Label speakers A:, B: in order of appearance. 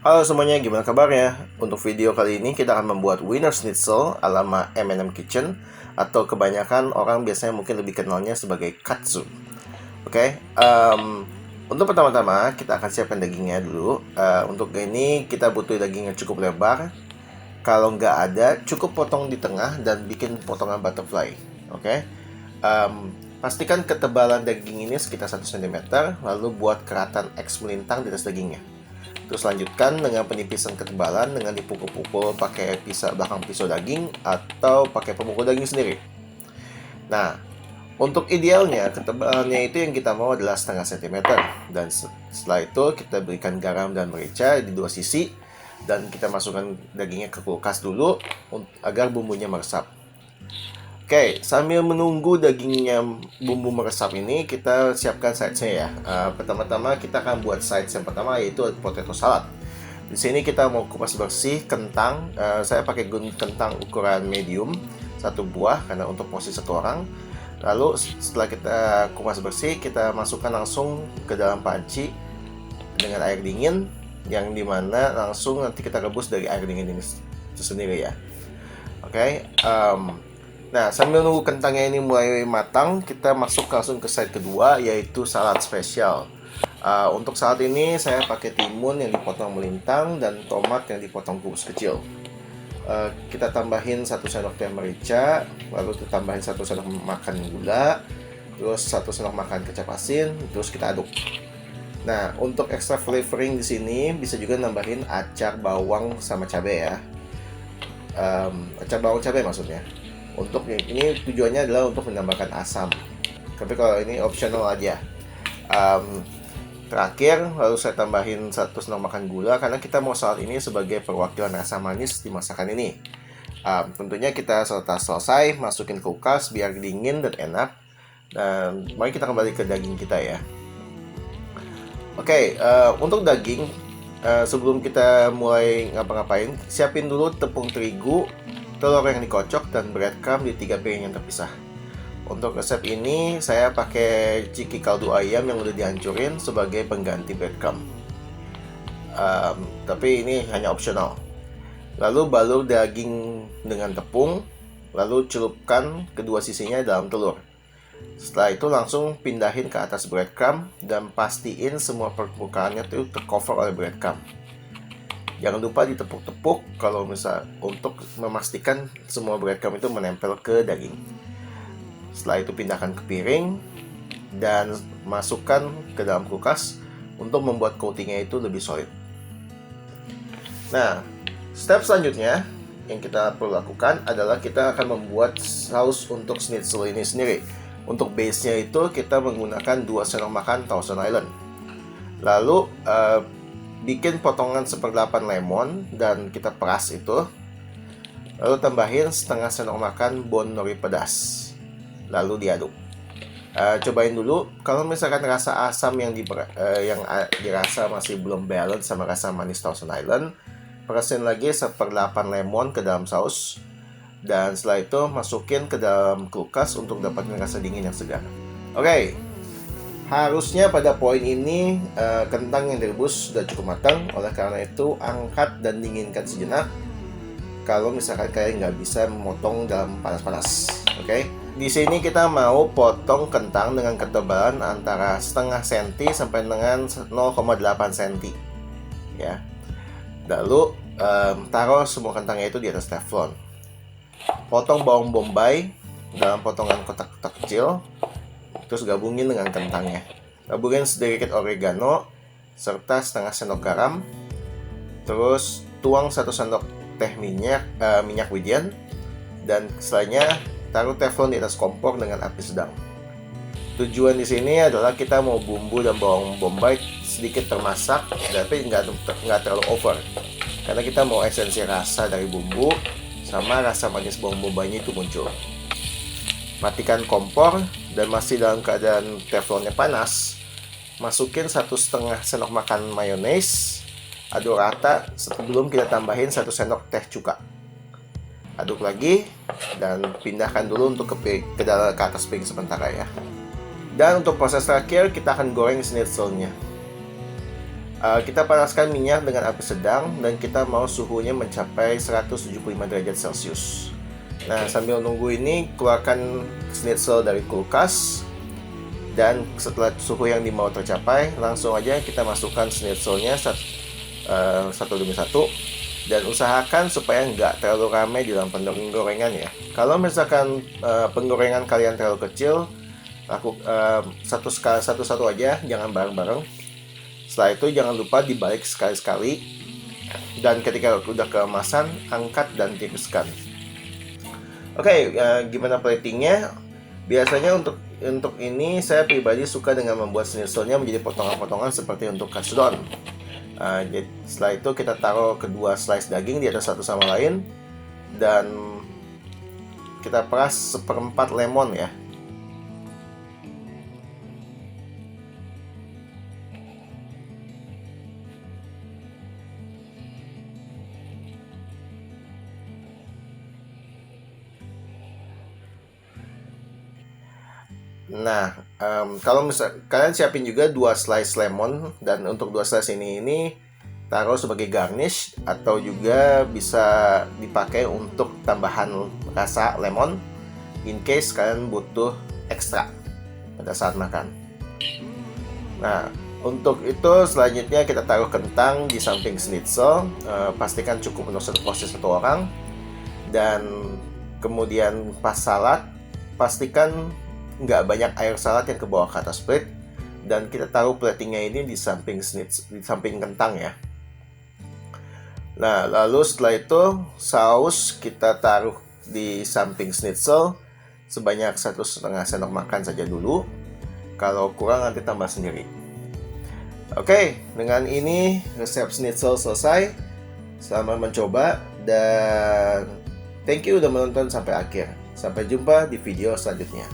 A: Halo semuanya, gimana kabarnya? Untuk video kali ini kita akan membuat Wiener Schnitzel ala M&M Kitchen, atau kebanyakan orang biasanya mungkin lebih kenalnya sebagai katsu. Oke, untuk pertama-tama kita akan siapkan dagingnya dulu. Untuk ini kita butuh daging yang cukup lebar. Kalau nggak ada, cukup potong di tengah dan bikin potongan butterfly. Oke, pastikan ketebalan daging ini sekitar 1 cm, lalu buat keratan X melintang di atas dagingnya. Terus lanjutkan dengan penipisan ketebalan dengan dipukul-pukul pakai belakang pisau daging atau pakai pemukul daging sendiri. Nah, untuk idealnya ketebalannya itu yang kita mau adalah 0,5 cm, dan setelah itu kita berikan garam dan merica di dua sisi dan kita masukkan dagingnya ke kulkas dulu agar bumbunya meresap. Oke, sambil menunggu dagingnya bumbu meresap ini, kita siapkan sides-nya ya. Pertama-tama kita akan buat sides yang pertama, yaitu potato salad. Di sini kita mau kupas bersih kentang. Saya pakai kentang ukuran medium, 1 buah karena untuk porsi 1 orang. Lalu setelah kita kupas bersih, kita masukkan langsung ke dalam panci dengan air dingin, yang dimana langsung nanti kita rebus dari air dingin ini itu sendiri ya. Oke. Nah, sambil nunggu kentangnya ini mulai matang, kita masuk langsung ke side kedua, yaitu salad spesial. Untuk salad ini saya pakai timun yang dipotong melintang dan tomat yang dipotong kubus kecil. Kita tambahin 1 sendok teh merica, lalu kita tambahin 1 sendok makan gula, terus 1 sendok makan kecap asin, terus kita aduk. Nah, untuk extra flavoring di sini bisa juga nambahin acar bawang sama cabai ya. Acar bawang cabai maksudnya. Untuk ini tujuannya adalah untuk menambahkan asam, tapi kalau ini optional aja. Terakhir lalu saya tambahin 1 sendok makan gula karena kita mau salad ini sebagai perwakilan rasa manis di masakan ini. Tentunya kita setelah selesai masukin kulkas biar dingin dan enak. Dan mari kita kembali ke daging kita ya. Oke, untuk daging, sebelum kita mulai ngapa-ngapain, siapin dulu tepung terigu, telur yang dikocok, dan breadcrumb di 3 piring yang terpisah. Untuk resep ini saya pakai ciki kaldu ayam yang udah dihancurin sebagai pengganti breadcrumb. Tapi ini hanya opsional. Lalu balur daging dengan tepung, lalu celupkan kedua sisinya dalam telur. Setelah itu langsung pindahin ke atas breadcrumb dan pastiin semua permukaannya itu tercover oleh breadcrumb. Jangan lupa ditepuk-tepuk kalau misal untuk memastikan semua breadcrumb itu menempel ke daging. Setelah itu pindahkan ke piring dan masukkan ke dalam kulkas untuk membuat coatingnya itu lebih solid. Nah, step selanjutnya yang kita perlu lakukan adalah kita akan membuat saus untuk schnitzel ini sendiri. Untuk base-nya itu kita menggunakan 2 sendok makan Thousand Island. Lalu bikin potongan 1/8 lemon dan kita peras itu. Lalu tambahin setengah sendok makan bon nori pedas. Lalu diaduk. Cobain dulu. Kalau misalkan rasa asam yang dirasa masih belum balance sama rasa manis Thousand Island, perasin lagi 1/8 lemon ke dalam saus. Dan setelah itu masukin ke dalam kulkas untuk dapatkan rasa dingin yang segar. Oke. Harusnya pada poin ini kentang yang direbus sudah cukup matang. Oleh karena itu angkat dan dinginkan sejenak. Kalau misalkan kalian nggak bisa memotong dalam panas-panas, oke? Di sini kita mau potong kentang dengan ketebalan antara 0,5 cm sampai dengan 0,8 cm, ya. Lalu taruh semua kentangnya itu di atas teflon. Potong bawang bombay dalam potongan kotak-kotak kecil. Terus gabungin dengan kentangnya. Gabungin sedikit oregano serta setengah sendok garam. Terus tuang 1 sendok teh minyak wijen. Dan setelahnya taruh teflon di atas kompor dengan api sedang. Tujuan di sini adalah kita mau bumbu dan bawang bombay sedikit termasak, tapi nggak terlalu over. Karena kita mau esensi rasa dari bumbu sama rasa manis bawang bombaynya itu muncul. Matikan kompor dan masih dalam keadaan teflonnya panas, masukin 1,5 sendok makan mayones, aduk rata sebelum kita tambahin 1 sendok teh cuka. Aduk lagi dan pindahkan dulu untuk ke atas piring sementara ya. Dan untuk proses terakhir kita akan goreng schnitzelnya. Kita panaskan minyak dengan api sedang dan kita mau suhunya mencapai 175 derajat Celcius. Nah, sambil nunggu ini, keluarkan schnitzel dari kulkas. Dan setelah suhu yang dimau tercapai, langsung aja kita masukkan schnitzelnya satu demi satu. Dan usahakan supaya nggak terlalu ramai di dalam penggorengan ya. Kalau misalkan penggorengan kalian terlalu kecil, satu-satu aja, jangan bareng-bareng. Setelah itu jangan lupa dibalik sekali-sekali. Dan ketika udah keemasan, angkat dan tiriskan. Oke, gimana platingnya? Biasanya untuk ini saya pribadi suka dengan membuat schnitzelnya menjadi potongan-potongan seperti untuk katsudon. Setelah itu kita taruh kedua slice daging di atas satu sama lain dan kita peras seperempat lemon ya. Nah, kalau misal kalian siapin juga 2 slice lemon, dan untuk 2 slice ini taruh sebagai garnish atau juga bisa dipakai untuk tambahan rasa lemon in case kalian butuh ekstra pada saat makan. Nah, untuk itu selanjutnya kita taruh kentang di samping schnitzel. Pastikan cukup untuk satu porsi satu orang. Dan kemudian pas salad, pastikan nggak banyak air salad yang ke bawah ke atas plate, dan kita taruh platingnya ini di samping kentang ya. Nah, lalu setelah itu saus kita taruh di samping schnitzel sebanyak 1,5 sendok makan saja dulu. Kalau kurang nanti tambah sendiri. Oke, dengan ini resep schnitzel selesai. Selamat mencoba dan thank you udah menonton sampai akhir. Sampai jumpa di video selanjutnya.